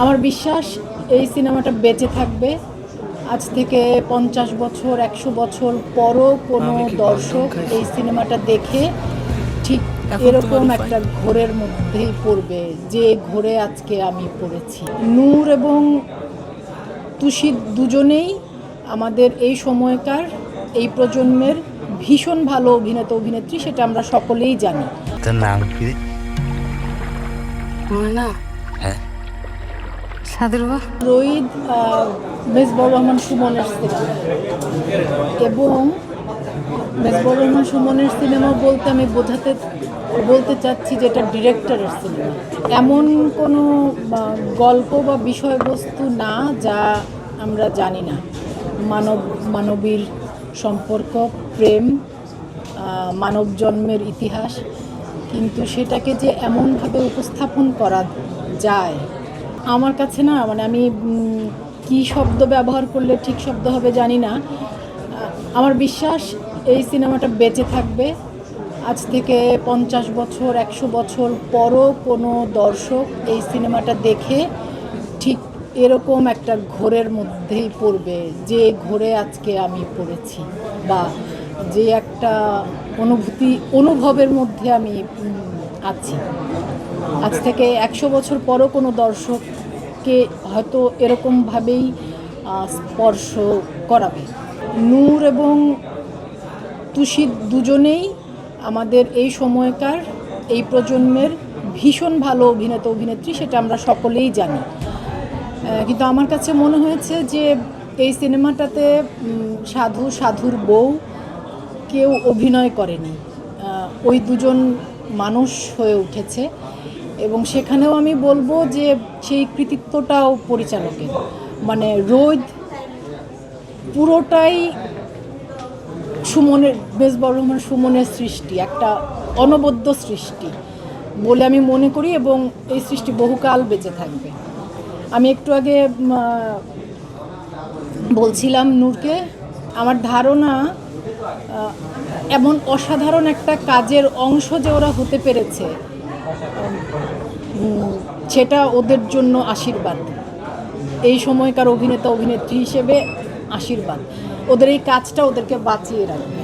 আমার বিশ্বাস এই সিনেমাটা বেঁচে থাকবে। আজ থেকে 50 বছর 100 বছর পরও কোনো দর্শক এই সিনেমাটা দেখে ঠিক এরকম একটা ঘোরের মধ্যেই পড়বে, যে ঘোরে আজকে আমি পড়েছি। নূর এবং তুষি দুজনেই আমাদের এই সময়কার, এই প্রজন্মের ভীষণ ভালো অভিনেতা অভিনেত্রী, সেটা আমরা সকলেই জানি। তার নাম কি? না হ্যাঁ, সাদুরবা রোহিত মেজবর রহমান সুমনের সিনেমা, এবং মেজবর রহমান সুমনের সিনেমা বলতে আমি বলতে চাচ্ছি যেটা ডিরেক্টরের সিনেমা। এমন কোনো গল্প বা বিষয়বস্তু না যা আমরা জানি না। মানবীর সম্পর্ক, প্রেম, মানব জন্মের ইতিহাস, কিন্তু সেটাকে যে এমনভাবে উপস্থাপন করা যায়, আমার কাছে না, মানে আমি কি শব্দ ব্যবহার করলে ঠিক শব্দ হবে জানি না। আমার বিশ্বাস এই সিনেমাটা বেঁচে থাকবে। আজ থেকে 50 বছর 100 বছর পরও কোনো দর্শক এই সিনেমাটা দেখে ঠিক এরকম একটা ঘোরের মধ্যেই পড়বে, যে ঘোরে আজকে আমি পড়েছি, বা যে একটা অনুভবের মধ্যে আমি আছি। আজ থেকে 100 বছর পরও কোনো দর্শককে হয়তো এরকমভাবেই স্পর্শ করাবে। নূর এবং তুষি দুজনেই আমাদের এই সময়কার, এই প্রজন্মের ভীষণ ভালো অভিনেতা অভিনেত্রী, সেটা আমরা সকলেই জানি। কিন্তু আমার কাছে মনে হয়েছে যে এই সিনেমাটাতে সাধুর বউ কেউ অভিনয় করেনি। ওই দুজন মানুষ হয়ে উঠেছে, এবং সেখানেও আমি বলবো যে সেই কৃতিত্বটাও পরিচালকের। মানে রোদ পুরোটাই মেজবর রহমান সুমনের সৃষ্টি, একটা অনবদ্য সৃষ্টি বলে আমি মনে করি, এবং এই সৃষ্টি বহুকাল বেঁচে থাকবে। আমি একটু আগে বলছিলাম নূরকে, আমার ধারণা এমন অসাধারণ একটা কাজের অংশ যে ওরা হতে পেরেছে, সেটা ওদের জন্য আশীর্বাদ। এই সময়কার অভিনেতা অভিনেত্রী হিসেবে আশীর্বাদ। ওদের এই কাজটা ওদেরকে বাঁচিয়ে রাখবে।